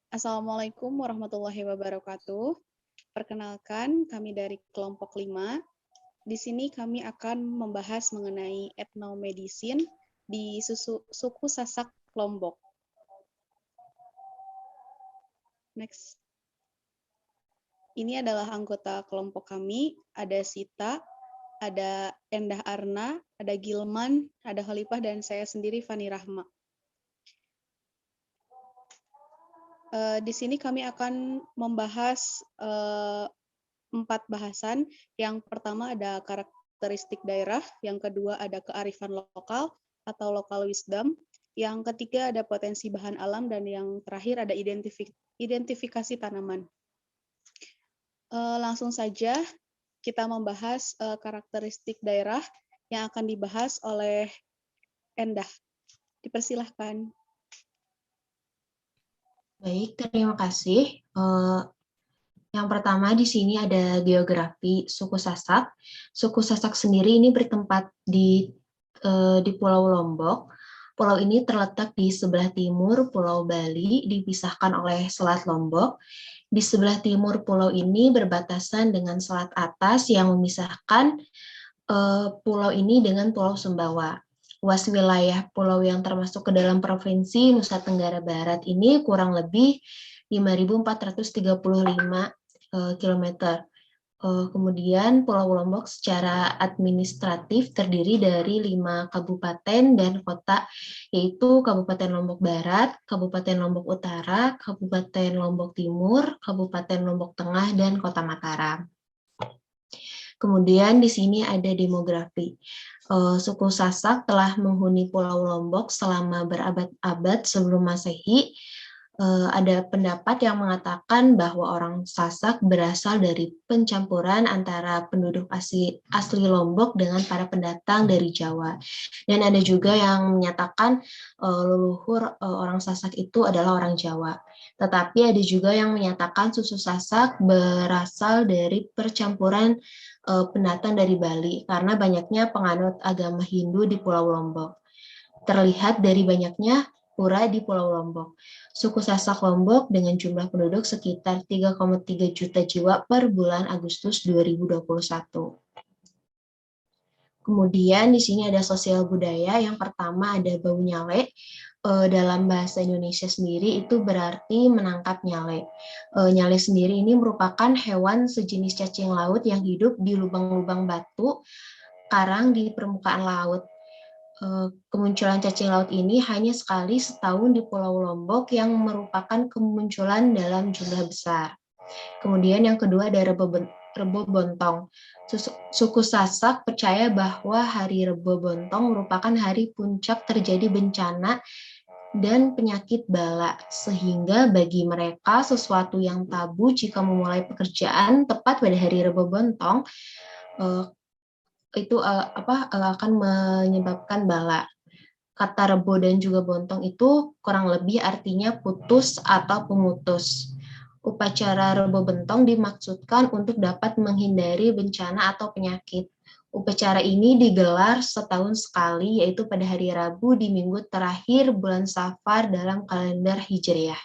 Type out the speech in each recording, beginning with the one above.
Assalamualaikum warahmatullahi wabarakatuh. Perkenalkan, kami dari kelompok 5. Di sini kami akan membahas mengenai etnomedicine di suku Sasak Lombok. Next. Ini adalah anggota kelompok kami, ada Sita, ada Endah Arna, ada Gilman, ada Khalifah, dan saya sendiri Fani Rahma. Di sini kami akan membahas 4 bahasan. Yang pertama ada karakteristik daerah, yang kedua ada kearifan lokal atau local wisdom, yang ketiga ada potensi bahan alam, dan yang terakhir ada identifikasi tanaman. Langsung saja kita membahas karakteristik daerah yang akan dibahas oleh Endah. Dipersilahkan. Baik, terima kasih. Yang pertama di sini ada geografi suku Sasak. Suku Sasak sendiri ini bertempat di Pulau Lombok. Pulau ini terletak di sebelah timur Pulau Bali, dipisahkan oleh Selat Lombok. Di sebelah timur pulau ini berbatasan dengan Selat Atas yang memisahkan pulau ini dengan Pulau Sumbawa. Luas wilayah pulau yang termasuk ke dalam Provinsi Nusa Tenggara Barat ini kurang lebih 5.435 km. Kemudian Pulau Lombok secara administratif terdiri dari 5 kabupaten dan kota, yaitu Kabupaten Lombok Barat, Kabupaten Lombok Utara, Kabupaten Lombok Timur, Kabupaten Lombok Tengah, dan Kota Mataram. Kemudian di sini ada demografi. Suku Sasak telah menghuni Pulau Lombok selama berabad-abad sebelum Masehi. Ada pendapat yang mengatakan bahwa orang Sasak berasal dari pencampuran antara penduduk asli Lombok dengan para pendatang dari Jawa. Dan ada juga yang menyatakan leluhur orang Sasak itu adalah orang Jawa. Tetapi ada juga yang menyatakan suku Sasak berasal dari percampuran pendatang dari Bali karena banyaknya penganut agama Hindu di Pulau Lombok. Terlihat dari banyaknya pura di Pulau Lombok. Suku Sasak Lombok dengan jumlah penduduk sekitar 3,3 juta jiwa per bulan Agustus 2021. Kemudian di sini ada sosial budaya. Yang pertama ada bau nyale. Dalam bahasa Indonesia sendiri itu berarti menangkap nyale. Nyale sendiri ini merupakan hewan sejenis cacing laut yang hidup di lubang-lubang batu karang di permukaan laut. Kemunculan cacing laut ini hanya sekali setahun di Pulau Lombok yang merupakan kemunculan dalam jumlah besar. Kemudian yang kedua ada Rebo Bontong. Suku Sasak percaya bahwa hari Rebo Bontong merupakan hari puncak terjadi bencana dan penyakit bala, sehingga bagi mereka sesuatu yang tabu jika memulai pekerjaan tepat pada hari Rebo Bontong itu akan menyebabkan bala. Kata rebo dan juga bontong itu kurang lebih artinya putus atau pemutus. Upacara rebo bontong dimaksudkan untuk dapat menghindari bencana atau penyakit. Upacara ini digelar setahun sekali, yaitu pada hari Rabu di minggu terakhir bulan Safar dalam kalender Hijriah.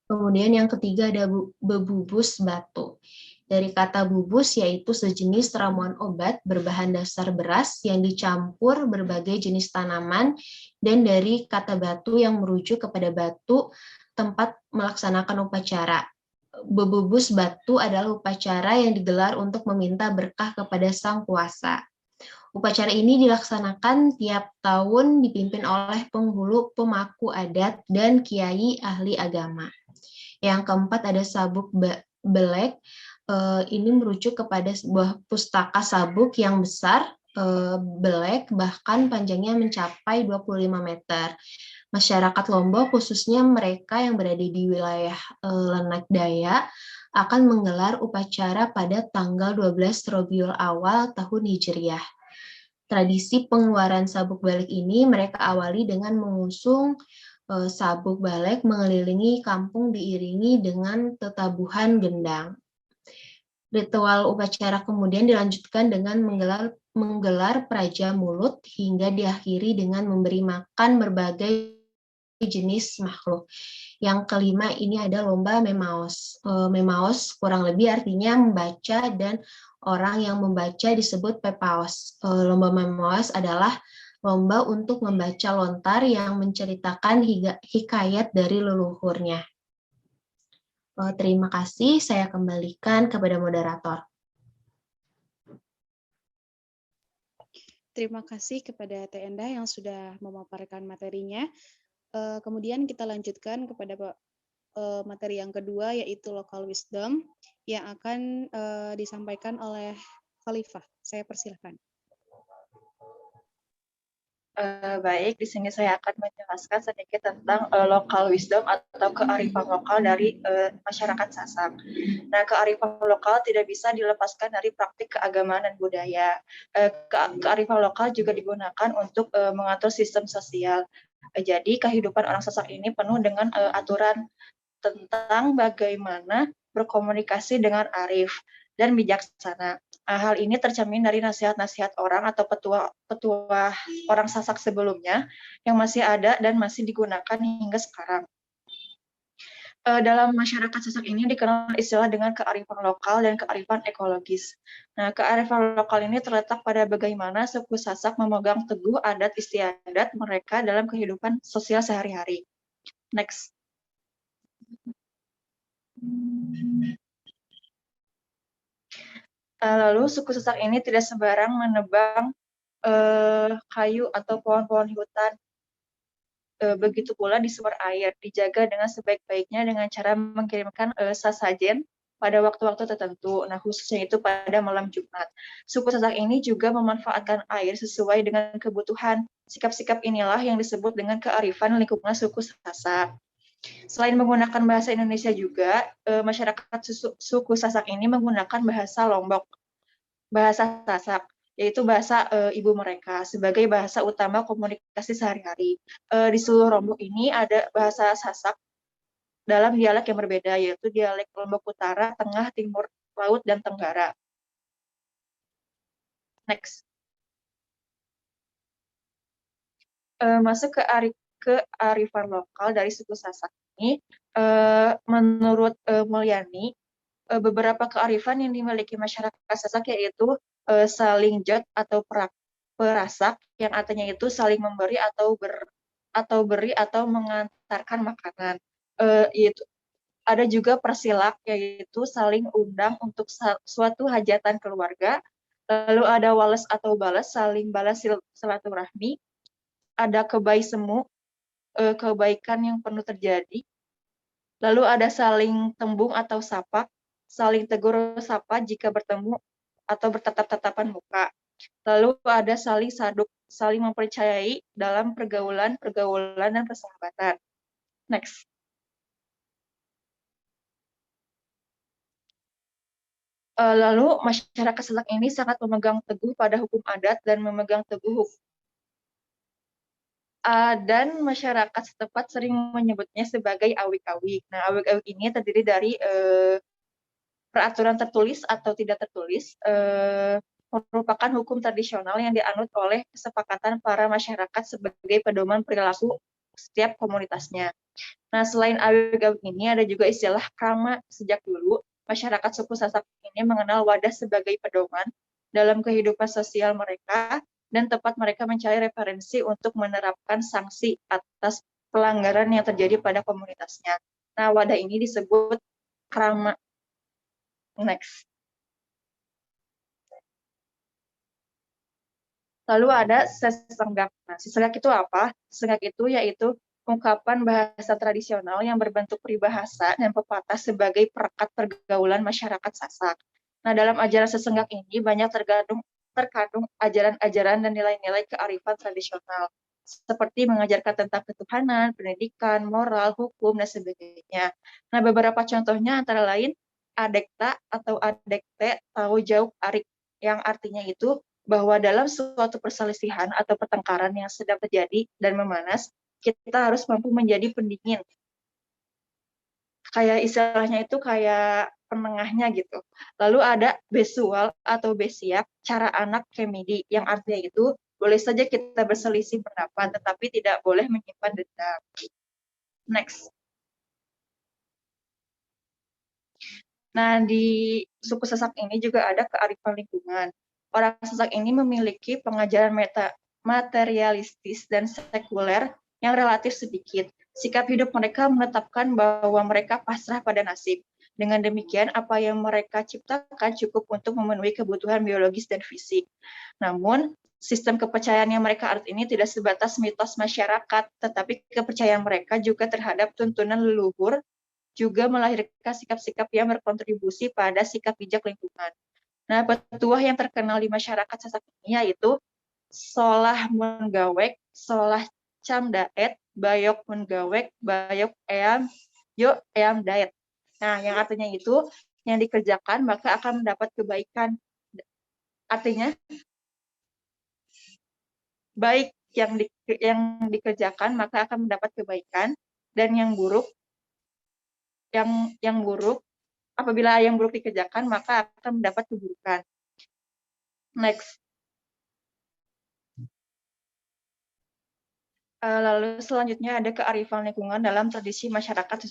Kemudian yang ketiga ada bebubus batu. Dari kata bubus yaitu sejenis ramuan obat berbahan dasar beras yang dicampur berbagai jenis tanaman, dan dari kata batu yang merujuk kepada batu tempat melaksanakan upacara. Bebubus batu adalah upacara yang digelar untuk meminta berkah kepada sang kuasa. Upacara ini dilaksanakan tiap tahun dipimpin oleh penghulu pemaku adat dan kiai ahli agama. Yang keempat ada sabuk belek. Ini merujuk kepada sebuah pustaka sabuk yang besar, belek, bahkan panjangnya mencapai 25 meter. Masyarakat Lombok, khususnya mereka yang berada di wilayah Lenak Daya, akan menggelar upacara pada tanggal 12 Rabiul Awal tahun Hijriah. Tradisi pengeluaran sabuk belek ini mereka awali dengan mengusung sabuk balek mengelilingi kampung diiringi dengan tetabuhan gendang. Ritual upacara kemudian dilanjutkan dengan menggelar praja mulut hingga diakhiri dengan memberi makan berbagai jenis makhluk. Yang kelima ini ada lomba memaos. Memaos kurang lebih artinya membaca, dan orang yang membaca disebut pepaos. Lomba memaos adalah lomba untuk membaca lontar yang menceritakan hikayat dari leluhurnya. Terima kasih, saya kembalikan kepada moderator. Terima kasih kepada Teh Endah yang sudah memaparkan materinya. Kemudian kita lanjutkan kepada materi yang kedua, yaitu local wisdom, yang akan disampaikan oleh Khalifah. Saya persilahkan. Baik, di sini saya akan menjelaskan sedikit tentang local wisdom atau kearifan lokal dari masyarakat Sasak. Nah, kearifan lokal tidak bisa dilepaskan dari praktik keagamaan dan budaya. Kearifan lokal juga digunakan untuk mengatur sistem sosial. Jadi, kehidupan orang Sasak ini penuh dengan aturan tentang bagaimana berkomunikasi dengan arif dan bijaksana. Hal ini tercermin dari nasihat-nasihat orang atau petua orang Sasak sebelumnya yang masih ada dan masih digunakan hingga sekarang. Dalam masyarakat Sasak ini dikenal istilah dengan kearifan lokal dan kearifan ekologis. Nah, kearifan lokal ini terletak pada bagaimana suku Sasak memegang teguh adat istiadat mereka dalam kehidupan sosial sehari-hari. Next. Lalu suku Sasak ini tidak sembarang menebang kayu atau pohon-pohon hutan. Begitu pula di sumber air, dijaga dengan sebaik-baiknya dengan cara mengirimkan sasajen pada waktu-waktu tertentu. Nah, khususnya itu pada malam Jumat. Suku Sasak ini juga memanfaatkan air sesuai dengan kebutuhan. Sikap-sikap inilah yang disebut dengan kearifan lingkungan suku Sasak. Selain menggunakan bahasa Indonesia juga, masyarakat suku Sasak ini menggunakan bahasa Lombok, bahasa Sasak, yaitu bahasa ibu mereka sebagai bahasa utama komunikasi sehari-hari. Di seluruh Lombok ini ada bahasa Sasak dalam dialek yang berbeda, yaitu dialek Lombok Utara, Tengah, Timur Laut, dan Tenggara. Next. Masuk ke kearifan lokal dari suku Sasak ini, menurut Mulyani, beberapa kearifan yang dimiliki masyarakat Sasak yaitu saling jot atau perasak, yang artinya itu saling memberi atau beri atau mengantarkan makanan. Yaitu ada juga persilak, yaitu saling undang untuk suatu hajatan keluarga. Lalu ada wales atau balas, saling balas silaturahmi. Ada kebai semu, kebaikan yang penuh terjadi. Lalu ada saling tembung atau sapa, saling tegur sapa jika bertemu atau bertatap-tatapan muka. Lalu ada saling saduk, saling mempercayai dalam pergaulan dan persahabatan. Next. Lalu masyarakat Sasak ini sangat memegang teguh pada hukum adat dan memegang teguh dan masyarakat setempat sering menyebutnya sebagai awik-awik. Nah, awik-awik ini terdiri dari peraturan tertulis atau tidak tertulis, merupakan hukum tradisional yang dianut oleh kesepakatan para masyarakat sebagai pedoman perilaku setiap komunitasnya. Nah, selain awik-awik ini, ada juga istilah krama. Sejak dulu, masyarakat suku Sasak ini mengenal wadah sebagai pedoman dalam kehidupan sosial mereka, dan tempat mereka mencari referensi untuk menerapkan sanksi atas pelanggaran yang terjadi pada komunitasnya. Nah, wadah ini disebut krama. Next. Lalu ada sesenggak. Nah, sesenggak itu apa? Sesenggak itu yaitu ungkapan bahasa tradisional yang berbentuk peribahasa dan pepatah sebagai perekat pergaulan masyarakat Sasak. Nah, dalam ajaran sesenggak ini banyak terkandung ajaran-ajaran dan nilai-nilai kearifan tradisional, seperti mengajarkan tentang ketuhanan, pendidikan, moral, hukum, dan sebagainya. Nah, beberapa contohnya antara lain adekta atau adekte tahu jauh arik, yang artinya itu bahwa dalam suatu perselisihan atau pertengkaran yang sedang terjadi dan memanas, kita harus mampu menjadi pendingin. Kayak istilahnya itu kayak penengahnya gitu. Lalu ada besual atau besiak, cara anak kemidi, yang artinya itu boleh saja kita berselisih pendapat, tetapi tidak boleh menyimpan dendam. Next. Nah, di suku Sasak ini juga ada kearifan lingkungan. Orang Sasak ini memiliki pengajaran materialistis dan sekuler yang relatif sedikit. Sikap hidup mereka menetapkan bahwa mereka pasrah pada nasib. Dengan demikian, apa yang mereka ciptakan cukup untuk memenuhi kebutuhan biologis dan fisik. Namun, sistem kepercayaan yang mereka anut ini tidak sebatas mitos masyarakat, tetapi kepercayaan mereka juga terhadap tuntunan leluhur juga melahirkan sikap-sikap yang berkontribusi pada sikap bijak lingkungan. Nah, petuah yang terkenal di masyarakat Sasak ini yaitu Solah Mengawek, Solah Camdaet, Bayok Mengawek, Bayok Eam, Yo Eam Daet. Nah, yang artinya itu, yang dikerjakan maka akan mendapat kebaikan. Artinya, baik yang dikerjakan maka akan mendapat kebaikan, dan yang buruk apabila yang buruk dikerjakan maka akan mendapat keburukan. Next. Lalu selanjutnya ada kearifan lingkungan dalam tradisi masyarakat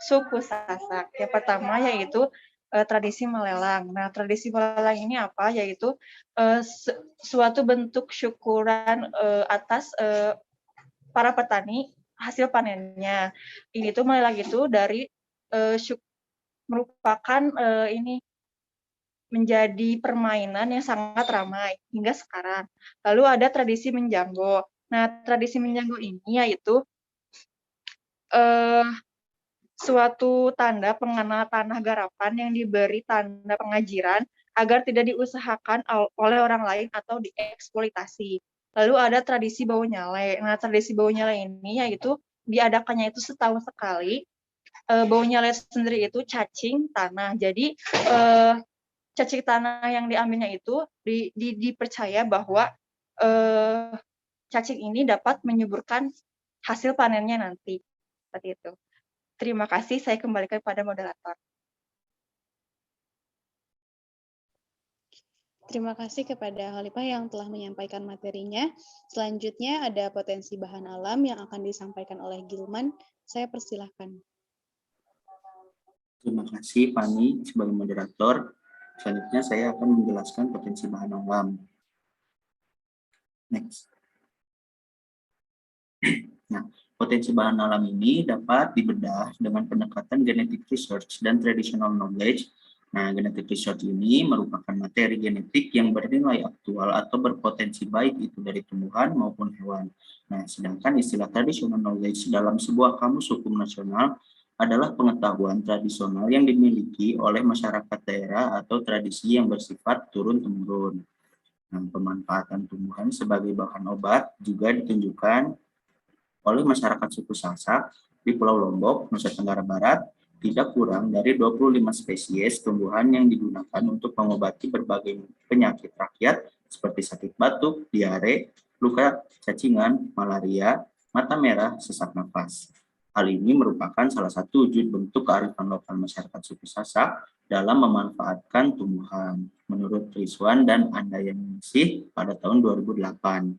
suku Sasak. Yang pertama yaitu tradisi melelang. Nah, tradisi melelang ini apa? Yaitu suatu bentuk syukuran atas para petani hasil panennya. Ini tuh melelang itu dari merupakan ini menjadi permainan yang sangat ramai hingga sekarang. Lalu ada tradisi menjanggo. Nah, tradisi menjanggo ini yaitu suatu tanda pengenal tanah garapan yang diberi tanda pengajiran agar tidak diusahakan oleh orang lain atau dieksploitasi. Lalu ada tradisi bau nyale. Nah, tradisi bau nyale ini yaitu diadakannya itu setahun sekali. Bau nyale sendiri itu cacing tanah. Jadi cacing tanah yang diambilnya itu dipercaya bahwa cacing ini dapat menyuburkan hasil panennya nanti. Seperti itu. Terima kasih, saya kembalikan pada moderator. Terima kasih kepada Khalifah yang telah menyampaikan materinya. Selanjutnya ada potensi bahan alam yang akan disampaikan oleh Gilman. Saya persilahkan. Terima kasih Fani sebagai moderator. Selanjutnya saya akan menjelaskan potensi bahan alam. Next. Nah, potensi bahan alam ini dapat dibedah dengan pendekatan genetic research dan traditional knowledge. Nah, genetic research ini merupakan materi genetik yang bernilai aktual atau berpotensi baik itu dari tumbuhan maupun hewan. Nah, sedangkan istilah traditional knowledge dalam sebuah kamus hukum nasional adalah pengetahuan tradisional yang dimiliki oleh masyarakat daerah atau tradisi yang bersifat turun-temurun. Nah, pemanfaatan tumbuhan sebagai bahan obat juga ditunjukkan oleh masyarakat suku Sasak di Pulau Lombok, Nusa Tenggara Barat, tidak kurang dari 25 spesies tumbuhan yang digunakan untuk mengobati berbagai penyakit rakyat seperti sakit batuk, diare, luka cacingan, malaria, mata merah, sesak nafas. Hal ini merupakan salah satu wujud bentuk kearifan lokal masyarakat suku Sasak dalam memanfaatkan tumbuhan, menurut Rizwan dan Andayani pada tahun 2008.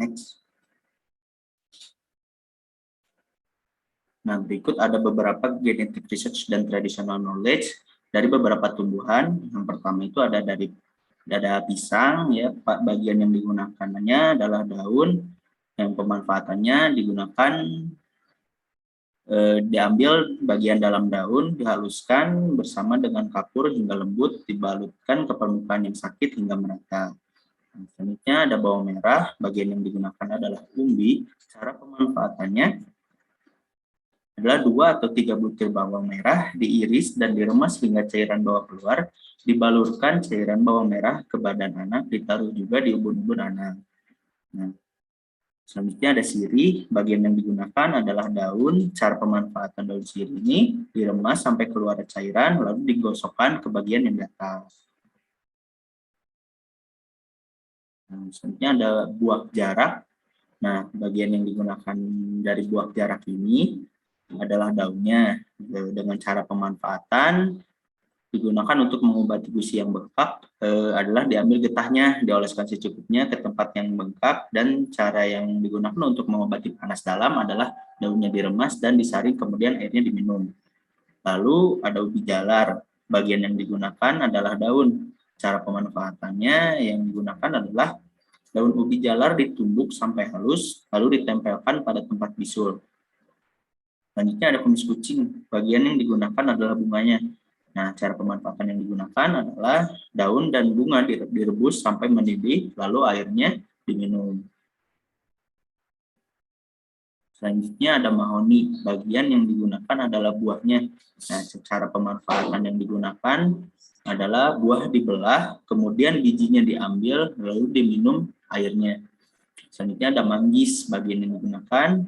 Next. Nah, berikut ada beberapa genetic research dan traditional knowledge dari beberapa tumbuhan. Yang pertama itu ada dari pisang, ya, bagian yang digunakannya adalah daun, yang pemanfaatannya digunakan diambil bagian dalam daun, dihaluskan bersama dengan kapur hingga lembut, dibalutkan ke permukaan yang sakit hingga merata. Nah, selanjutnya ada bawang merah, bagian yang digunakan adalah umbi. Cara pemanfaatannya adalah 2 atau 3 butir bawang merah diiris dan diremas hingga cairan bawang keluar, dibalurkan cairan bawang merah ke badan anak, ditaruh juga di ubun-ubun anak. Nah, selanjutnya ada sirih, bagian yang digunakan adalah daun. Cara pemanfaatan daun sirih ini diremas sampai keluar cairan, lalu digosokkan ke bagian yang datar. Nah, selanjutnya ada buah jarak. Nah, bagian yang digunakan dari buah jarak ini adalah daunnya. Dengan cara pemanfaatan digunakan untuk mengobati gusi yang bengkak adalah diambil getahnya, dioleskan secukupnya ke tempat yang bengkak, dan cara yang digunakan untuk mengobati panas dalam adalah daunnya diremas dan disaring, kemudian airnya diminum. Lalu ada ubi jalar, bagian yang digunakan adalah daun. Cara pemanfaatannya yang digunakan adalah daun ubi jalar ditumbuk sampai halus, lalu ditempelkan pada tempat bisul. Selanjutnya ada kumis kucing, bagian yang digunakan adalah bunganya. Nah, cara pemanfaatan yang digunakan adalah daun dan bunga direbus sampai mendidih, lalu airnya diminum. Selanjutnya ada mahoni, bagian yang digunakan adalah buahnya. Nah, cara pemanfaatan yang digunakan adalah buah dibelah, kemudian bijinya diambil, lalu diminum airnya. Selanjutnya ada manggis, bagian yang digunakan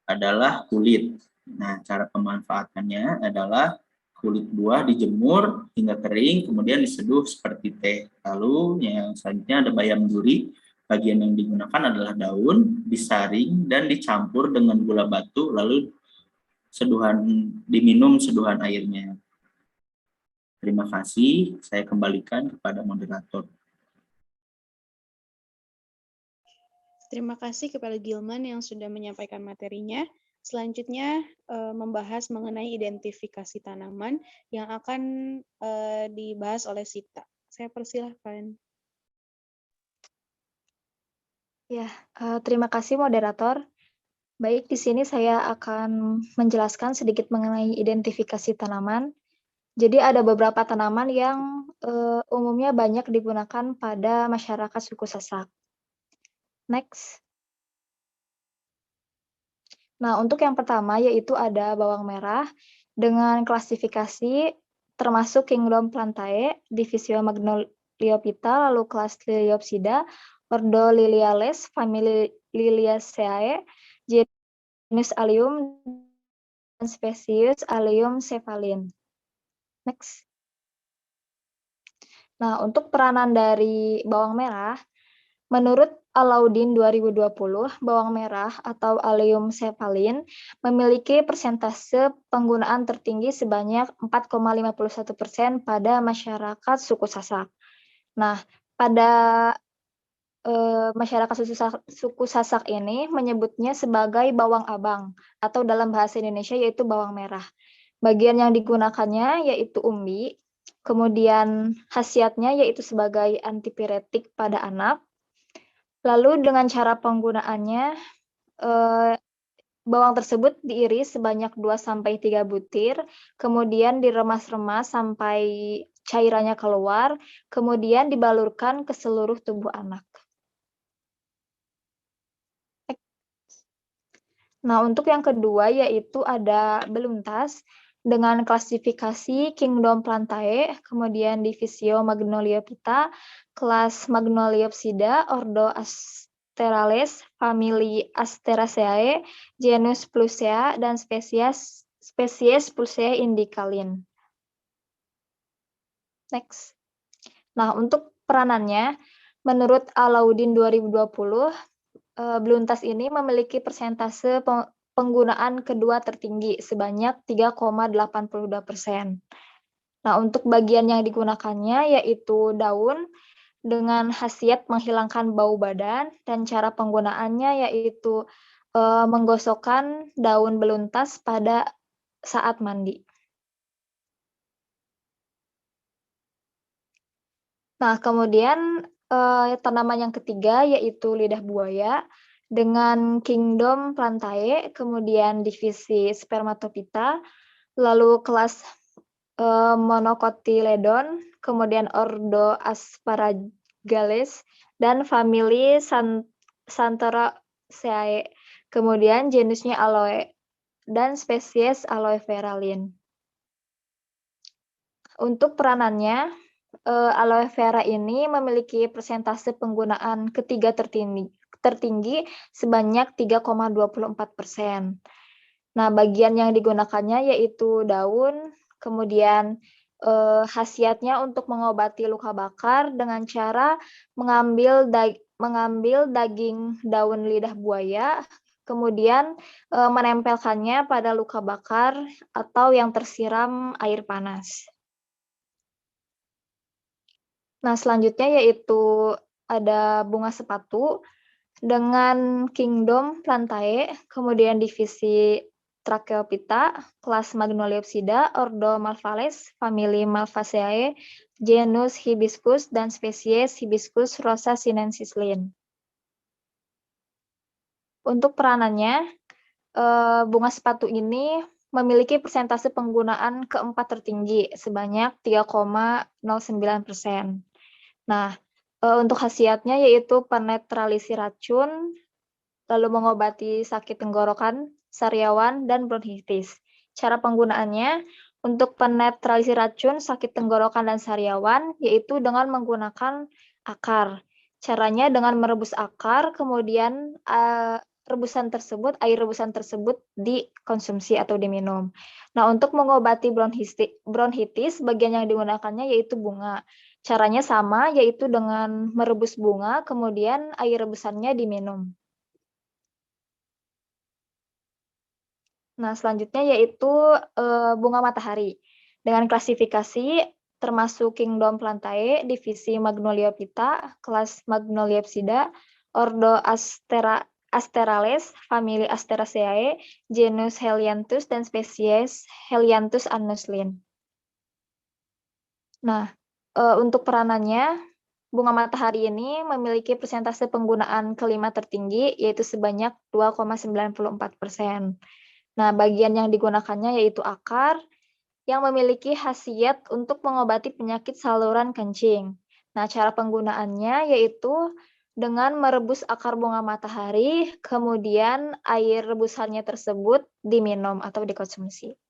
adalah kulit. Nah, cara pemanfaatannya adalah kulit buah dijemur hingga kering, kemudian diseduh seperti teh. Lalu yang selanjutnya ada bayam duri, bagian yang digunakan adalah daun, disaring dan dicampur dengan gula batu, lalu diminum seduhan airnya. Terima kasih, saya kembalikan kepada moderator. Terima kasih kepada Gilman yang sudah menyampaikan materinya. Selanjutnya membahas mengenai identifikasi tanaman yang akan dibahas oleh Sita. Saya persilahkan. Ya, terima kasih moderator. Baik, di sini saya akan menjelaskan sedikit mengenai identifikasi tanaman. Jadi ada beberapa tanaman yang umumnya banyak digunakan pada masyarakat suku Sasak. Next. Nah, untuk yang pertama yaitu ada bawang merah dengan klasifikasi termasuk Kingdom Plantae, Divisio Magnoliophyta, lalu kelas Liliopsida, ordo Liliales, famili Liliaceae, genus Allium, dan spesies Allium cephalin. Next. Nah, untuk peranan dari bawang merah, menurut Alaudin 2020, bawang merah atau Allium cephalin memiliki persentase penggunaan tertinggi sebanyak 4,51% pada masyarakat suku Sasak. Nah, pada masyarakat suku Sasak ini menyebutnya sebagai bawang abang atau dalam bahasa Indonesia yaitu bawang merah. Bagian yang digunakannya yaitu umbi, kemudian khasiatnya yaitu sebagai antipiretik pada anak. Lalu dengan cara penggunaannya, bawang tersebut diiris sebanyak 2-3 butir, kemudian diremas-remas sampai cairannya keluar, kemudian dibalurkan ke seluruh tubuh anak. Nah, untuk yang kedua yaitu ada beluntas dengan klasifikasi Kingdom Plantae, kemudian Divisio Magnoliophyta, kelas Magnoliopsida, ordo Asterales, famili Asteraceae, genus Plusea, dan spesies Plusea indicalin. Next. Nah, untuk peranannya, menurut Alaudin 2020, beluntas ini memiliki persentase penggunaan kedua tertinggi sebanyak 3,82%. Nah, untuk bagian yang digunakannya yaitu daun dengan khasiat menghilangkan bau badan, dan cara penggunaannya yaitu menggosokkan daun beluntas pada saat mandi. Nah, kemudian tanaman yang ketiga yaitu lidah buaya dengan Kingdom Plantae, kemudian divisi Spermatophyta, lalu kelas Monocotyledon, kemudian ordo Asparagales, dan famili Xantheraceae, kemudian genusnya Aloe, dan spesies Aloe vera lin. Untuk peranannya, aloe vera ini memiliki persentase penggunaan ketiga tertinggi sebanyak 3,24%. Nah, bagian yang digunakannya yaitu daun, kemudian khasiatnya untuk mengobati luka bakar dengan cara mengambil daging daun lidah buaya, kemudian menempelkannya pada luka bakar atau yang tersiram air panas. Nah, selanjutnya yaitu ada bunga sepatu dengan kingdom Plantae, kemudian divisi Tracheophyta, kelas Magnoliopsida, ordo Malvales, famili Malvaceae, genus Hibiscus, dan spesies Hibiscus rosa sinensis Linn. Untuk peranannya, bunga sepatu ini memiliki persentase penggunaan keempat tertinggi sebanyak 3,09%. Nah, untuk khasiatnya yaitu penetralisi racun, lalu mengobati sakit tenggorokan, sariawan, dan bronkitis. Cara penggunaannya untuk penetralisi racun, sakit tenggorokan, dan sariawan yaitu dengan menggunakan akar. Caranya dengan merebus akar, kemudian air rebusan tersebut dikonsumsi atau diminum. Nah, untuk mengobati bronkitis, bagian yang digunakannya yaitu bunga. Caranya sama, yaitu dengan merebus bunga, kemudian air rebusannya diminum. Nah, selanjutnya yaitu bunga matahari. Dengan klasifikasi termasuk kingdom Plantae, divisi Magnoliophyta, kelas Magnoliopsida, ordo Asterales, famili Asteraceae, genus Helianthus, dan spesies Helianthus annus Linn. Nah, untuk peranannya, bunga matahari ini memiliki persentase penggunaan kelima tertinggi, yaitu sebanyak 2,94%. Nah, bagian yang digunakannya yaitu akar yang memiliki khasiat untuk mengobati penyakit saluran kencing. Nah, cara penggunaannya yaitu dengan merebus akar bunga matahari, kemudian air rebusannya tersebut diminum atau dikonsumsi.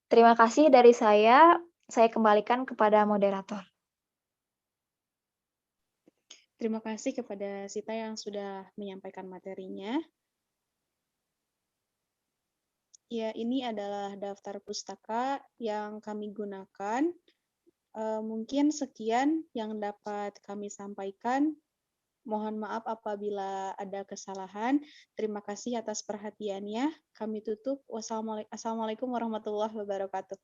Terima kasih dari saya kembalikan kepada moderator. Terima kasih kepada Sita yang sudah menyampaikan materinya. Ya, ini adalah daftar pustaka yang kami gunakan. Mungkin sekian yang dapat kami sampaikan. Mohon maaf apabila ada kesalahan. Terima kasih atas perhatiannya. Kami tutup. Wassalamualaikum warahmatullahi wabarakatuh.